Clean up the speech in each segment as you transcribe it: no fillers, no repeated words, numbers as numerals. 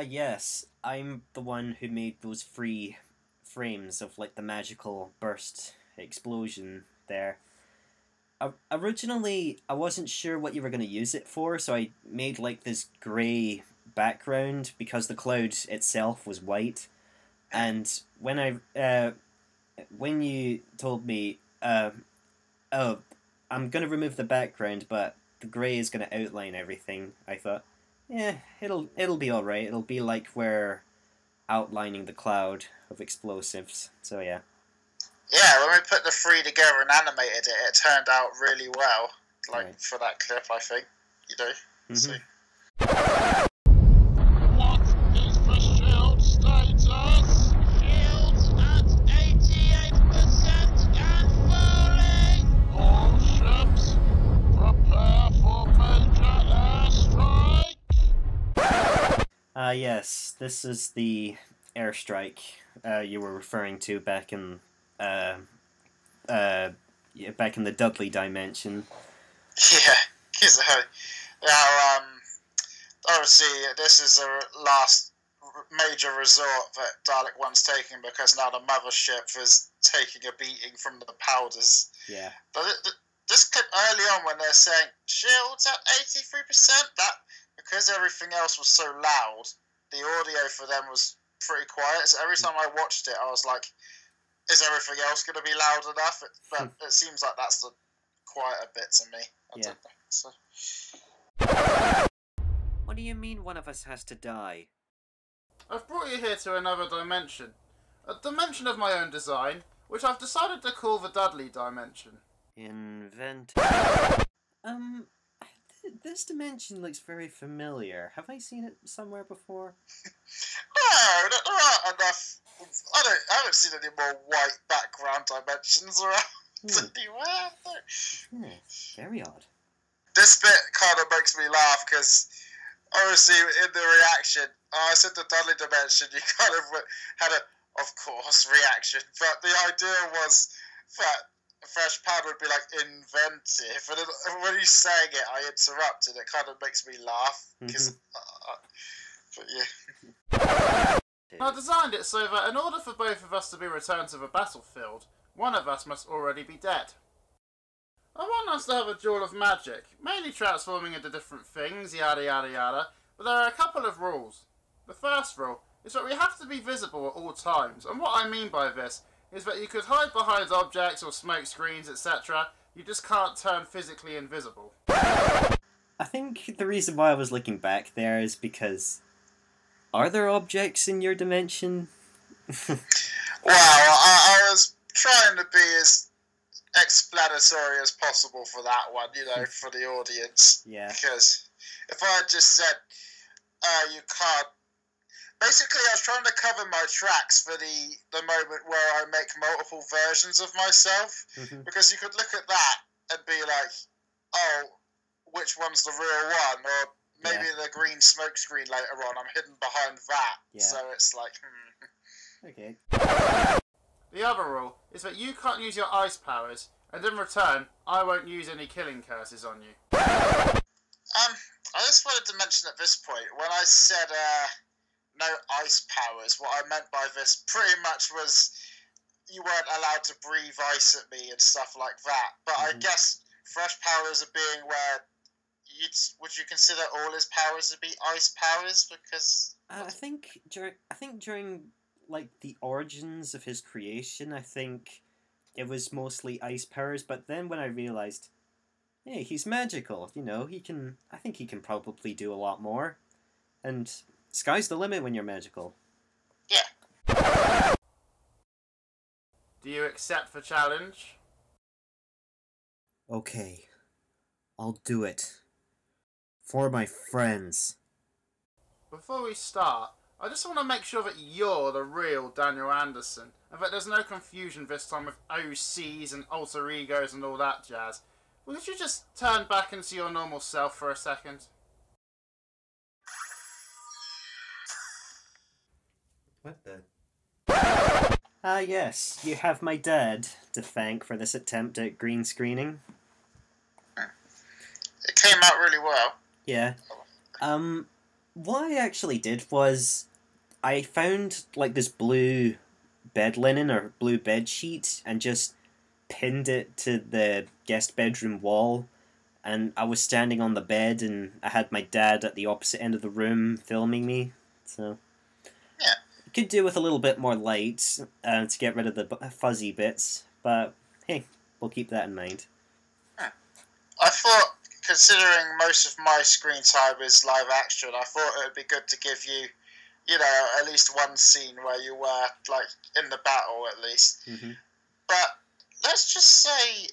Yes, I'm the one who made those free frames of like the magical burst explosion there. Originally, I wasn't sure what you were going to use it for, so I made like this grey background because the cloud itself was white. And when you told me, oh, I'm gonna remove the background, but the grey is gonna outline everything, I thought, yeah, it'll be all right. It'll be like we're outlining the cloud of explosives. So yeah. Yeah, when we put the three together and animated it, it turned out really well. Like Right. for that clip, I think. You know. So. What is the shield status? Shields at 88% and falling! All ships, prepare for major airstrike! Yes, this is the airstrike you were referring to back in yeah, back in the Dudley dimension. Yeah, because now, obviously, this is the last major resort that Dalek One's taking because now the mothership is taking a beating from the powders. Yeah. But this clip early on when they're saying shields at 83%, that because everything else was so loud, the audio for them was pretty quiet. So every time I watched it, I was like, is everything else going to be loud enough? But it seems like that's the quieter bit to me. I don't know. So. What do you mean one of us has to die? I've brought you here to another dimension. A dimension of my own design, which I've decided to call the Dudley dimension. Invent. This dimension looks very familiar. Have I seen it somewhere before? No, there aren't enough. I haven't seen any more white background dimensions around anywhere. No. Very odd. This bit kind of makes me laugh because obviously in the reaction, I said the Dudley dimension, you kind of had a, of course, reaction, but the idea was that fresh powder would be like inventive, and then, when he's saying it, I interrupted. It kind of makes me laugh because, but yeah. I designed it so that in order for both of us to be returned to the battlefield, one of us must already be dead. I want us to have a duel of magic, mainly transforming into different things, yada yada yada, but there are a couple of rules. The first rule is that we have to be visible at all times, and what I mean by this is that you could hide behind objects or smoke screens, etc. You just can't turn physically invisible. I think the reason why I was looking back there is because... Are there objects in your dimension? Well, I was trying to be as explanatory as possible for that one, you know, for the audience. Yeah. Because if I had just said, you can't... Basically, I was trying to cover my tracks for the moment where I make multiple versions of myself. Because you could look at that and be like, oh, which one's the real one? Or maybe the green smoke screen later on, I'm hidden behind that. Yeah. So it's like, Okay. The other rule is that you can't use your ice powers, and in return, I won't use any killing curses on you. I just wanted to mention at this point, when I said, no ice powers, what I meant by this pretty much was you weren't allowed to breathe ice at me and stuff like that. But I guess fresh powers are being where would you consider all his powers to be ice powers? Because I think during like the origins of his creation, I think it was mostly ice powers. But then when I realized, hey, he's magical. You know, I think he can probably do a lot more. And sky's the limit when you're magical. Yeah. Do you accept the challenge? Okay. I'll do it. For my friends. Before we start, I just want to make sure that you're the real Daniel Anderson, and that there's no confusion this time with OCs and alter egos and all that jazz. Would you just turn back into your normal self for a second? What the? Yes, you have my dad to thank for this attempt at green screening. It came out really well. Yeah. what I actually did was I found like this blue bed linen or blue bed sheet and just pinned it to the guest bedroom wall. And I was standing on the bed, and I had my dad at the opposite end of the room filming me. So Yeah. could do with a little bit more light to get rid of the fuzzy bits, but hey, we'll keep that in mind. I thought, considering most of my screen time is live action, I thought it would be good to give you, you know, at least one scene where you were, like, in the battle, at least. Mm-hmm. But let's just say,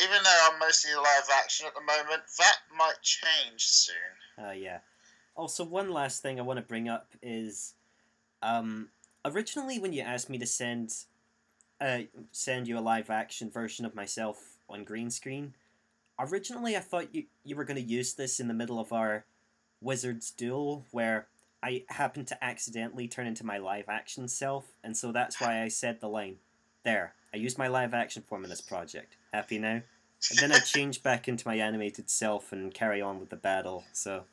even though I'm mostly live action at the moment, that might change soon. Yeah. Also, one last thing I want to bring up is, originally when you asked me to send you a live action version of myself on green screen, originally I thought you were going to use this in the middle of our Wizards duel, where I happened to accidentally turn into my live action self, and so that's why I said the line, "There, I used my live action form in this project. Happy now?" And then I changed back into my animated self and carry on with the battle, so...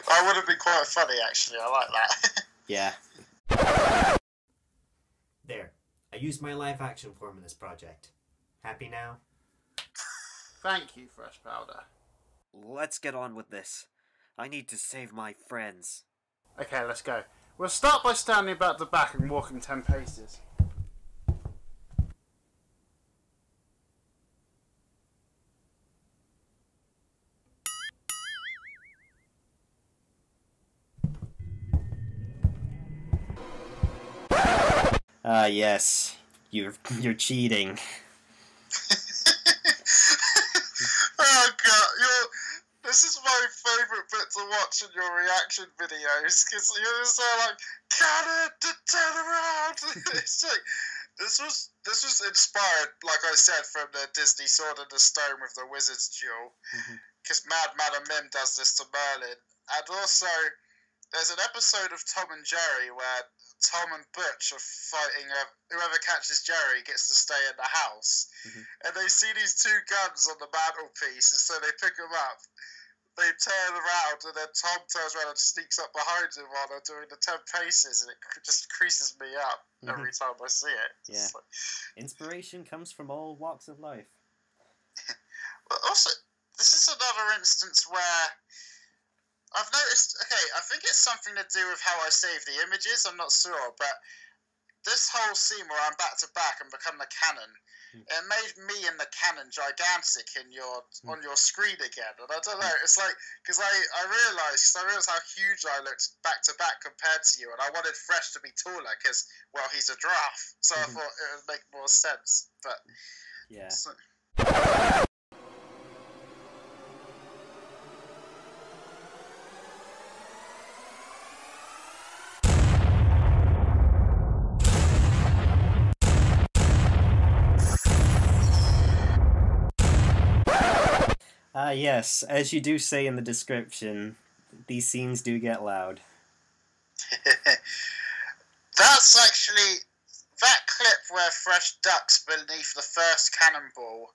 That would have been quite funny, actually. I like that. Yeah. There, I used my live action form in this project. Happy now? Thank you, Fresh Powder. Let's get on with this. I need to save my friends. Okay, let's go. We'll start by standing back to back and walking 10 paces. Yes. You're cheating. Oh god, this is my favourite bit to watch in your reaction videos, because you're just like, "Cannon to turn around!" It's like, this was inspired, like I said, from the Disney Sword and the Stone with the Wizards duel, because Mad Madam Mim does this to Merlin. And also, there's an episode of Tom and Jerry where Tom and Butch are fighting. Whoever catches Jerry gets to stay in the house. And they see these two guns on the mantelpiece, and so they pick them up. They turn around, and then Tom turns around and sneaks up behind him while they're doing the 10 paces, and it just creases me up every time I see it. Yeah. Like... Inspiration comes from all walks of life. But also, this is another instance where I've noticed, okay, I think it's something to do with how I save the images, I'm not sure, but this whole scene where I'm back to back and become the cannon, it made me and the cannon gigantic on your screen again, and I don't know, it's like, because I realised how huge I looked back to back compared to you, and I wanted Fresh to be taller, because, well, he's a giraffe, so I thought it would make more sense, but... Yeah. So... Yes, as you do say in the description, these scenes do get loud. That's actually... That clip where Fresh ducks beneath the first cannonball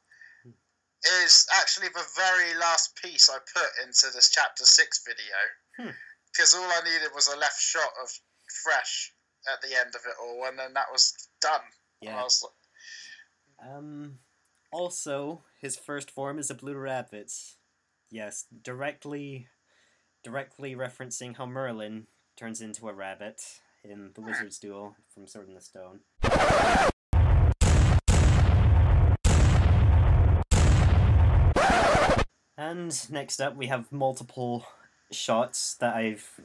is actually the very last piece I put into this Chapter 6 video. Because all I needed was a left shot of Fresh at the end of it all, and then that was done. Yeah. I was like... Also, his first form is a blue rabbit. Yes, directly referencing how Merlin turns into a rabbit in the Wizard's duel from Sword in the Stone. And next up we have multiple shots that I've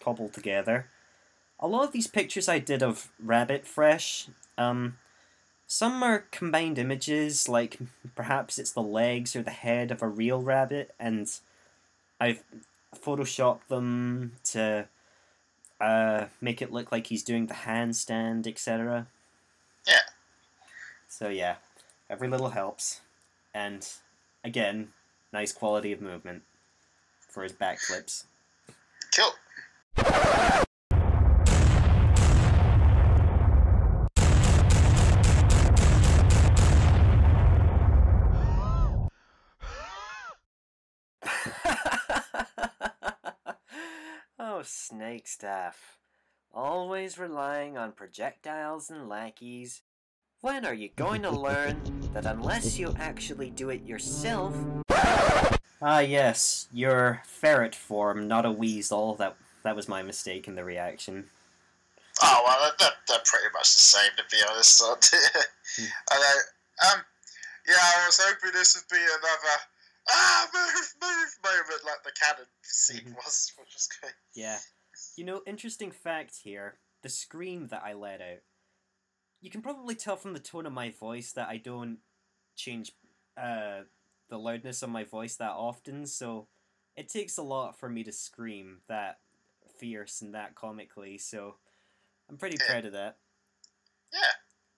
cobbled together. A lot of these pictures I did of Rabbit Fresh, some are combined images, like perhaps it's the legs or the head of a real rabbit, and I've photoshopped them to make it look like he's doing the handstand, etc. Yeah. So yeah, every little helps. And again, nice quality of movement for his backflips. Cool. snakestaff. Always relying on projectiles and lackeys. When are you going to learn that unless you actually do it yourself... Ah yes, your ferret form, not a weasel. That was my mistake in the reaction. Oh, well, they're pretty much the same, to be honest. I know. Yeah, I was hoping this would be another move moment like the cannon scene was, which was great. Yeah. You know, interesting fact here, the scream that I let out. You can probably tell from the tone of my voice that I don't change the loudness of my voice that often, so it takes a lot for me to scream that fierce and that comically, so I'm pretty proud of that. Yeah.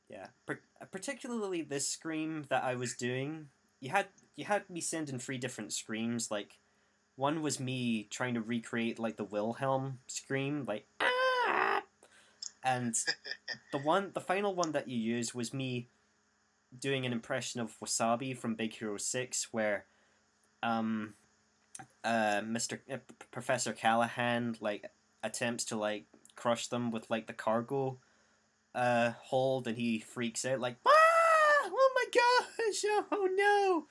Yeah. Particularly this scream that I was doing, you had me send in 3 different screams, like, one was me trying to recreate, like, the Wilhelm scream, like, ah! And the final one that you used was me doing an impression of Wasabi from Big Hero 6, where Professor Callahan like attempts to like crush them with like the cargo hold, and he freaks out like, ah, oh my gosh, oh no.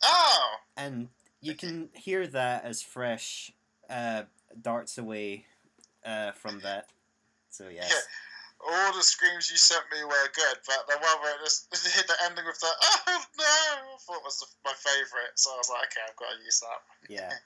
Oh. And you can hear that as Fresh darts away from that. So yes. Yeah. All the screams you sent me were good, but the one where it just hit the ending with the "oh no" I thought was my favourite, so I was like, okay, I've got to use that. Yeah.